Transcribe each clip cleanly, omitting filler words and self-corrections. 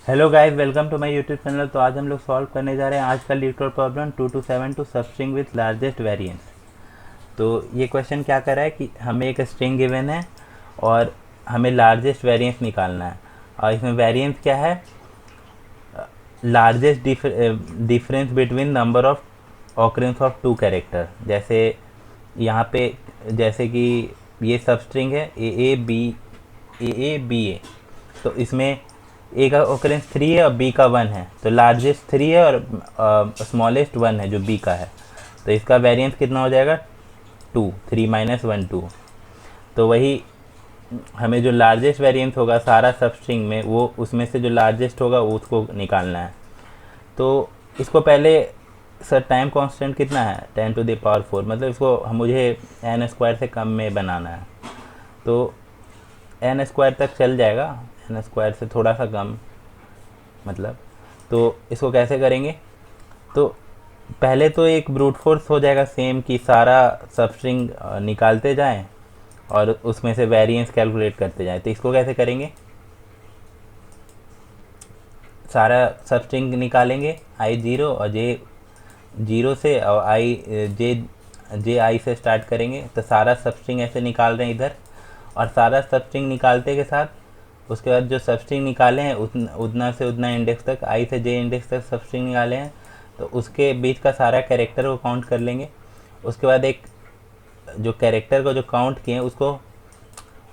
Hello guys, welcome to my YouTube channel. तो आज हम लोग सॉल्व करने जा रहे हैं आज का litre problem 2 to 7 substring with largest variance. तो ये क्वेश्चन क्या कर रहा है कि हमें एक स्ट्रिंग गिवन है और हमें लार्जेस्ट वेरिएंस निकालना है। और इसमें वेरिएंस क्या है? Largest difference between number of occurrence of two character. जैसे यहाँ पे, जैसे कि ये सबस्ट्रिंग है ए ए बी ए, तो इसमें ए का ऑकरेंस 3 है और बी का 1 है, तो लार्जेस्ट 3 है और स्मॉलेस्ट 1 है जो बी का है। तो इसका वेरिएंस कितना हो जाएगा? 2, 3 माइनस 1 2। तो वही हमें जो लार्जेस्ट वेरिएंस होगा सारा सबस्ट्रिंग में, वो उसमें से जो लार्जेस्ट होगा वो उसको निकालना है। तो इसको पहले, सर टाइम कांस्टेंट कितना है? 10⁴, मतलब इसको मुझे एन स्क्वायर से कम में बनाना है। तो एन स्क्वायर तक चल जाएगा, एन स्क्वायर से थोड़ा सा कम मतलब। तो इसको कैसे करेंगे? तो पहले तो एक ब्रूट फोर्स हो जाएगा सेम, कि सारा सबस्ट्रिंग निकालते जाएं और उसमें से वेरिएंस कैलकुलेट करते जाएं। तो इसको कैसे करेंगे? सारा सबस्ट्रिंग निकालेंगे आई जीरो और जे जीरो से, और आई जे जे आई से स्टार्ट करेंगे। तो सारा सबस्ट्रिंग ऐसे निकाल रहे हैं इधर, और सारा सबस्ट्रिंग निकालते के साथ उसके बाद जो सबस्ट्रिंग निकाले हैं उतना से उतना इंडेक्स तक, आई से जे इंडेक्स तक सबस्ट्रिंग निकाले हैं, तो उसके बीच का सारा कैरेक्टर को काउंट कर लेंगे। उसके बाद एक जो कैरेक्टर को जो काउंट किए उसको,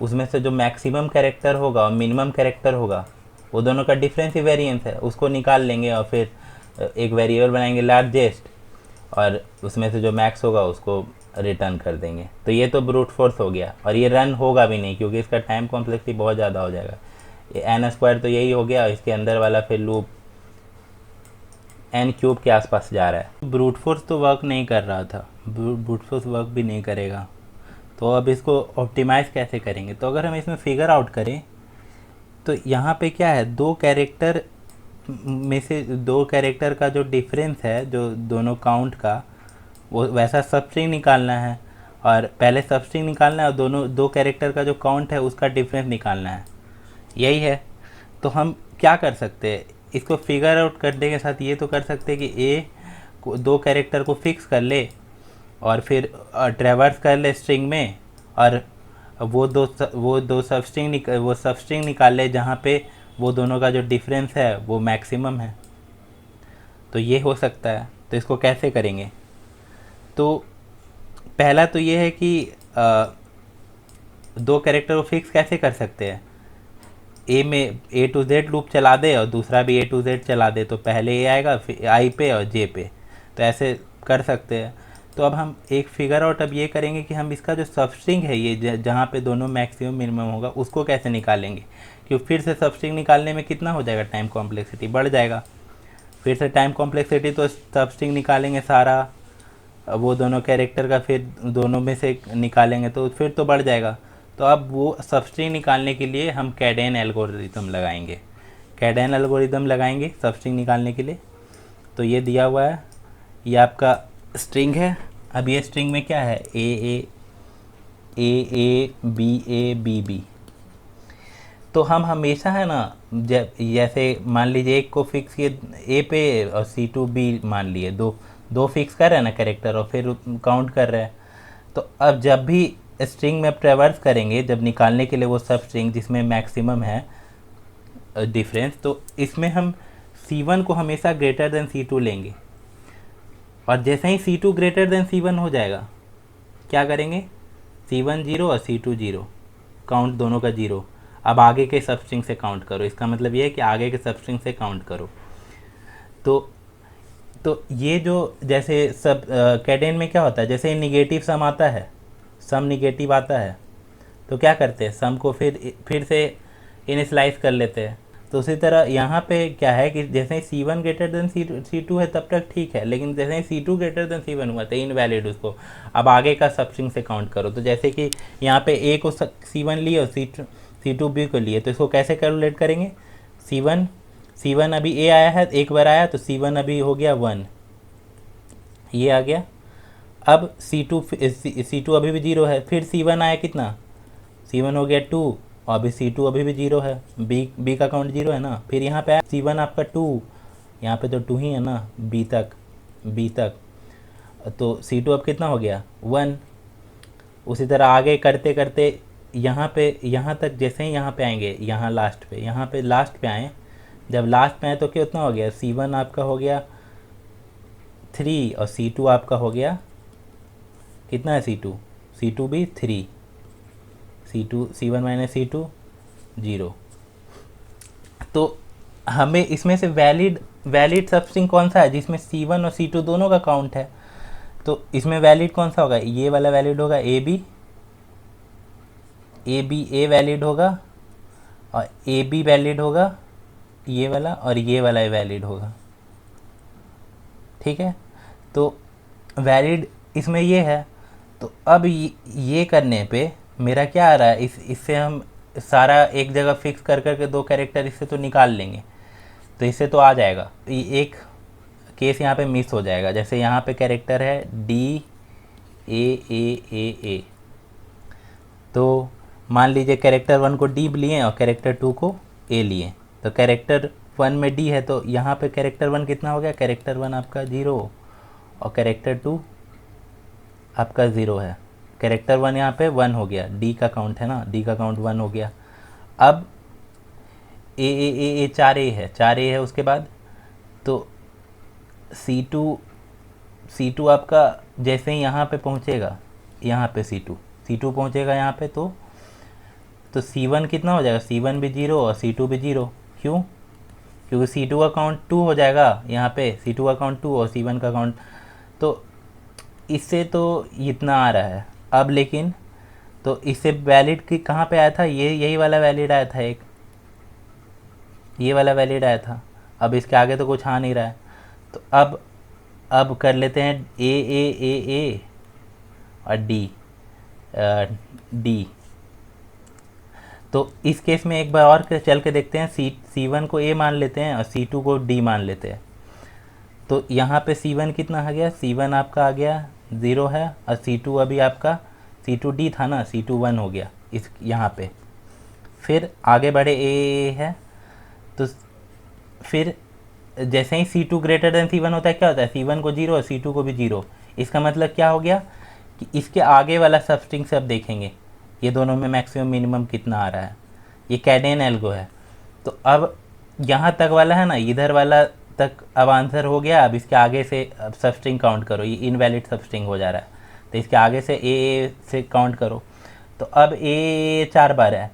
उसमें से जो मैक्सिमम कैरेक्टर होगा और मिनिमम कैरेक्टर होगा, वो दोनों का डिफरेंस ही वेरिएंस है, उसको निकाल लेंगे और फिर एक वेरिएबल बनाएंगे लार्जेस्ट, और उसमें से जो मैक्स होगा उसको रिटर्न कर देंगे। तो ये तो ब्रूट फोर्स हो गया, और ये रन होगा भी नहीं क्योंकि इसका टाइम कॉम्प्लेक्सिटी बहुत ज़्यादा हो जाएगा। ये एन स्क्वायर तो यही हो गया, इसके अंदर वाला फिर लूप एन क्यूब के आसपास जा रहा है। ब्रूट फोर्स तो वर्क नहीं कर रहा था, ब्रूट फोर्स वर्क भी नहीं करेगा। तो अब इसको ऑप्टिमाइज़ कैसे करेंगे? तो अगर हम इसमें फिगर आउट करें तो यहाँ पे क्या है, दो कैरेक्टर में से दो कैरेक्टर का जो डिफरेंस है, जो दोनों काउंट का, वो वैसा सबस्ट्रिंग निकालना है। और पहले सबस्ट्रिंग निकालना है और दोनों दो कैरेक्टर का जो काउंट है उसका डिफरेंस निकालना है, यही है। तो हम क्या कर सकते हैं, इसको फिगर आउट करने के साथ ये तो कर सकते हैं कि ए को दो कैरेक्टर को फिक्स कर ले और फिर ट्रेवर्स कर ले स्ट्रिंग में, और वो दो सबस्ट्रिंग निकाल ले जहाँ पे वो दोनों का जो डिफरेंस है वो मैक्सिमम है। तो ये हो सकता है। तो इसको कैसे करेंगे? तो पहला तो ये है कि दो कैरेक्टर को फिक्स कैसे कर सकते हैं। ए में ए टू जेड लूप चला दे और दूसरा भी ए टू जेड चला दे, तो पहले ए आएगा फिर आई पे और जे पे, तो ऐसे कर सकते हैं। तो अब हम एक फिगर आउट अब ये करेंगे कि हम इसका जो सबस्ट्रिंग है, ये जहाँ पे दोनों मैक्सिमम मिनिमम होगा, उसको कैसे निकालेंगे। क्योंकि फिर से सबस्ट्रिंग निकालने में कितना हो जाएगा, टाइम कॉम्प्लेक्सिटी बढ़ जाएगा। फिर से टाइम कॉम्प्लेक्सिटी, तो सबस्ट्रिंग निकालेंगे सारा, वो दोनों कैरेक्टर का फिर दोनों में से निकालेंगे तो फिर तो बढ़ जाएगा। तो अब वो सबस्ट्रिंग निकालने के लिए हम कैडेन एल्गोरिदम लगाएंगे। कैडेन एल्गोरिदम लगाएंगे सबस्ट्रिंग निकालने के लिए। तो ये दिया हुआ है, ये आपका स्ट्रिंग है। अब ये स्ट्रिंग में क्या है, ए बी तो हम हमेशा है ना, जैसे मान लीजिए एक को फिक्स किए ए पे और C2 B मान लिए, दो दो फिक्स कर रहे हैं ना कैरेक्टर, और फिर काउंट कर रहे हैं। तो अब जब भी स्ट्रिंग में ट्रेवर्स करेंगे, जब निकालने के लिए वो सब स्ट्रिंग जिसमें मैक्सिमम है डिफरेंस, तो इसमें हम C1 को हमेशा ग्रेटर देन C2 लेंगे। और जैसे ही C2 ग्रेटर देन C1 हो जाएगा, क्या करेंगे, C1 0 और C2 0, काउंट दोनों का 0। अब आगे के सबस्ट्रिंग से काउंट करो, इसका मतलब ये है कि आगे के सबस्ट्रिंग से काउंट करो। तो तो ये जो जैसे सब कैडेन में क्या होता है, जैसे निगेटिव सम आता है, सम निगेटिव आता है, तो क्या करते हैं, सम को फिर से इनिशलाइज कर लेते हैं। तो उसी तरह यहाँ पे क्या है कि जैसे ही C1 ग्रेटर देन C2 है तब तक ठीक है, लेकिन जैसे ही C2 ग्रेटर देन C1 हुआ तो इनवैलिड उसको अब आगे का सबस्ट्रिंग से काउंट करो। तो जैसे कि यहाँ पे A को C1 लिए और C2 B को लिए, तो इसको कैसे कैलकुलेट करेंगे, C1 अभी A आया है, एक बार आया तो C1 अभी हो गया 1, ये आ गया। अब C2 अभी भी 0 है, फिर C1 आया कितना, C1 हो गया 2, और अभी C2 अभी भी 0 है, बी का काउंट 0 है ना। फिर यहाँ पे C1 आपका 2, यहाँ पे तो 2 ही है ना, बी तक तो C2 अब कितना हो गया 1। उसी तरह आगे करते करते यहाँ तक जैसे ही यहाँ पे आएंगे, यहाँ लास्ट पे आए, जब लास्ट पे आए तो कितना हो गया, C1 आपका हो गया 3 और C2 आपका हो गया कितना है, C2 भी 3, C1 माइनस C2 0। तो हमें इसमें से वैलिड सबस्ट्रिंग कौन सा है जिसमें C1 और C2 दोनों का काउंट है। तो इसमें वैलिड कौन सा होगा, ये वाला वैलिड होगा ए वैलिड होगा, और ए बी वैलिड होगा ये वाला, और ये वाला वैलिड होगा। ठीक है, तो वैलिड इसमें ये है। तो अब ये करने पे मेरा क्या आ रहा है, इससे हम सारा एक जगह फिक्स कर करके दो कैरेक्टर इससे तो निकाल लेंगे, तो इससे तो आ जाएगा। एक केस यहाँ पे मिस हो जाएगा, जैसे यहाँ पे कैरेक्टर है डी ए, तो मान लीजिए कैरेक्टर 1 को डी लिए और कैरेक्टर 2 को ए लिए, तो कैरेक्टर 1 में डी है तो यहाँ पे कैरेक्टर 1 कितना हो गया, कैरेक्टर 1 आपका 0 और कैरेक्टर 2 आपका 0 है। कैरेक्टर 1 यहाँ पे 1 हो गया, डी का काउंट है ना, डी का काउंट 1 हो गया। अब ए 4A है उसके बाद, तो C2 आपका जैसे ही यहाँ पे पहुँचेगा, यहाँ पे C2 पहुँचेगा यहाँ पे, तो C1 कितना हो जाएगा, C1 भी 0 और C2 भी 0। क्यों, क्योंकि C2 का काउंट 2 हो जाएगा यहाँ पे, C2 का काउंट 2 और C1 का काउंट, तो इससे तो इतना आ रहा है। अब लेकिन तो इससे वैलिड की कहाँ पे आया था, यही वाला वैलिड आया था, एक ये वाला वैलिड आया था। अब इसके आगे तो कुछ आ नहीं रहा है, तो अब कर लेते हैं ए और डी। तो इस केस में एक बार और चल के देखते हैं, C1 को ए मान लेते हैं और C2 को डी मान लेते हैं। तो यहाँ पे C1 कितना आ गया, C1 आपका आ गया 0 है, और C2 अभी आपका C2 डी था ना, C2 1 हो गया इस यहाँ पे। फिर आगे बढ़े ए है, तो फिर जैसे ही C2 ग्रेटर देन C1 होता है क्या होता है, C1 को 0 और C2 को भी 0। इसका मतलब क्या हो गया कि इसके आगे वाला सबस्ट्रिंग से अब देखेंगे ये दोनों में मैक्सिमम मिनिमम कितना आ रहा है। ये कैडेन एल्गो है। तो अब यहाँ तक वाला है ना, इधर वाला तक अब आंसर हो गया। अब इसके आगे से अब सबस्ट्रिंग काउंट करो, ये इनवैलिड सबस्ट्रिंग हो जा रहा है, तो इसके आगे से ए से काउंट करो। तो अब ए 4 बार है,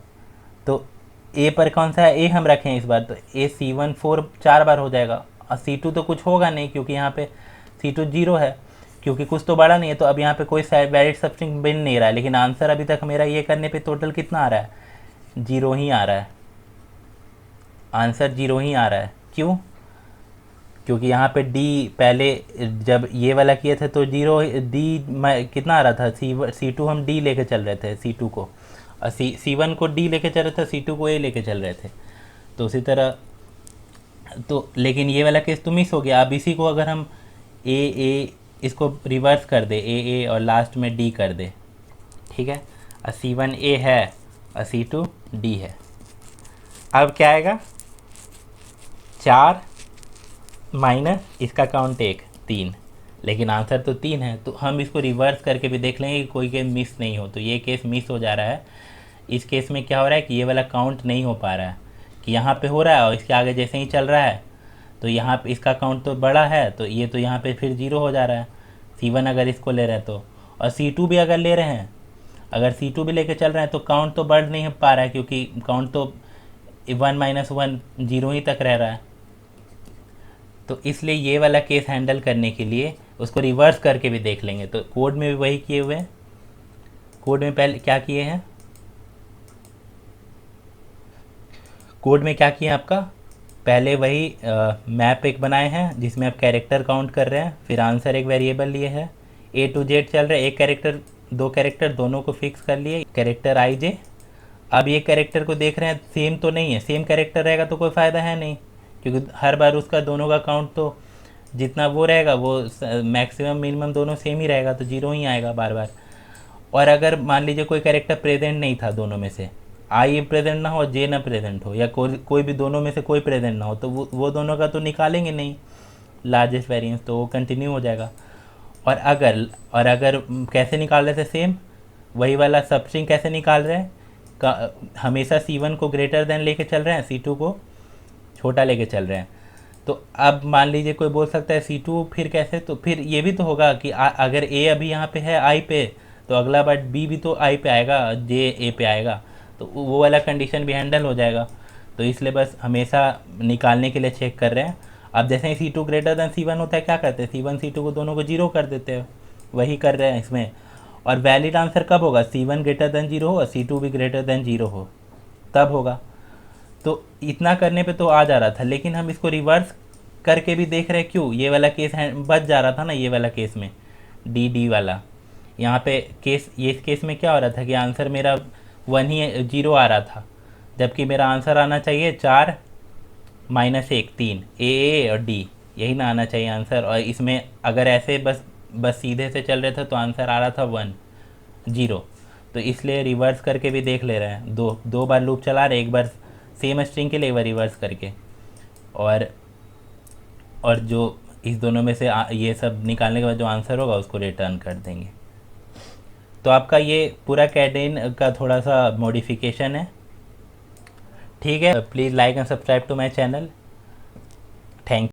तो ए पर कौन सा है, ए हम रखें इस बार, तो ए C1 4 बार हो जाएगा। और C2 तो कुछ होगा नहीं क्योंकि यहाँ पे C2 0 है, क्योंकि कुछ तो बड़ा नहीं है, तो अब यहाँ पे कोई वैलिड सबस्ट्रिंग बन नहीं रहा है। लेकिन आंसर अभी तक मेरा ये करने पे टोटल कितना आ रहा है, 0 ही आ रहा है, आंसर 0 ही आ रहा है। क्यों, क्योंकि यहाँ पे डी पहले जब ये वाला किए थे तो 0 डी कितना आ रहा था, C2 हम डी लेके चल रहे थे C2 को, और C1 को डी लेके चल रहे थे, C2 को ए लेके चल रहे थे। तो उसी तरह तो लेकिन ये वाला केस तो मिस हो गया। अब इसी को अगर हम ए इसको रिवर्स कर दे, ए और लास्ट में डी कर दे, ठीक है, और C1 ए है और C2 डी है। अब क्या आएगा, 4 माइनस इसका काउंट 1 3, लेकिन आंसर तो 3 है। तो हम इसको रिवर्स करके भी देख लेंगे कि कोई केस मिस नहीं हो। तो ये केस मिस हो जा रहा है। इस केस में क्या हो रहा है कि ये वाला काउंट नहीं हो पा रहा है, कि यहाँ पे हो रहा है और इसके आगे जैसे ही चल रहा है तो यहाँ पे इसका काउंट तो बड़ा है, तो ये तो यहाँ पे फिर 0 हो जा रहा है। C1 अगर इसको ले रहे हैं तो, और C2 भी अगर ले रहे हैं, अगर C2 भी लेके चल रहे हैं तो काउंट तो बढ़ नहीं पा रहा है, क्योंकि काउंट तो 1 - 1 0 ही तक रह रहा है। तो इसलिए ये वाला केस हैंडल करने के लिए उसको रिवर्स करके भी देख लेंगे। तो कोड में भी वही किए हुए हैं। कोड में पहले क्या किए हैं, कोड में क्या किया आपका, पहले वही मैप एक बनाए हैं जिसमें आप कैरेक्टर काउंट कर रहे हैं, फिर आंसर एक वेरिएबल लिए है, A to Z चल रहा है, एक कैरेक्टर 2 कैरेक्टर दोनों को फिक्स कर लिए, कैरेक्टर IJ। अब ये कैरेक्टर को देख रहे हैं सेम तो नहीं है, सेम कैरेक्टर रहेगा तो कोई फ़ायदा है नहीं, क्योंकि हर बार उसका दोनों का काउंट तो जितना वो रहेगा वो मैक्सिमम मिनिमम दोनों सेम ही रहेगा, तो 0 ही आएगा बार बार। और अगर मान लीजिए कोई कैरेक्टर प्रेजेंट नहीं था दोनों में से, आई प्रेजेंट ना हो, जे ना प्रेजेंट हो, या कोई भी दोनों में से कोई प्रेजेंट ना हो, तो वो दोनों का तो निकालेंगे नहीं लार्जेस्ट वेरिएंस, तो वो कंटिन्यू हो जाएगा। और अगर कैसे निकाल रहे थे सेम वही वाला सबस्ट्रिंग कैसे निकाल रहे हैं, हमेशा C1 को ग्रेटर देन लेके चल रहे हैं, C2 को छोटा लेके चल रहे हैं। तो अब मान लीजिए कोई बोल सकता है C2 फिर कैसे, तो फिर ये भी तो होगा कि अगर A अभी यहाँ पे है I पे, तो अगला बार B भी तो I पे आएगा, J A पे आएगा, तो वो वाला कंडीशन भी हैंडल हो जाएगा। तो इसलिए बस हमेशा निकालने के लिए चेक कर रहे हैं। अब जैसे ही C2 ग्रेटर देन C1 होता है, क्या करते हैं, C1 C2 को दोनों को जीरो कर देते हैं, वही कर रहे हैं इसमें। और वैलिड आंसर कब होगा, C1 ग्रेटर देन जीरो हो और C2 भी ग्रेटर देन जीरो हो, तब होगा। तो इतना करने पे तो आ जा रहा था, लेकिन हम इसको रिवर्स करके भी देख रहे हैं, क्यों, ये वाला केस बच जा रहा था ना, ये वाला केस में डी वाला। यहाँ पे केस, ये केस में क्या हो रहा था कि आंसर मेरा 1 ही 0 आ रहा था, जबकि मेरा आंसर आना चाहिए 4 -1 3, ए और डी, यही ना आना चाहिए आंसर। और इसमें अगर ऐसे बस सीधे से चल रहे थे तो आंसर आ रहा था 1 0। तो इसलिए रिवर्स करके भी देख ले रहे हैं, दो बार लूप चला रहे, एक बार सेम स्ट्रिंग के लिए, एक बार रिवर्स करके। और और जो इस दोनों में से ये सब निकालने के बाद जो आंसर होगा उसको रिटर्न कर देंगे। तो आपका ये पूरा कैडेन का थोड़ा सा मॉडिफिकेशन है। ठीक है, please like and subscribe to my channel. Thank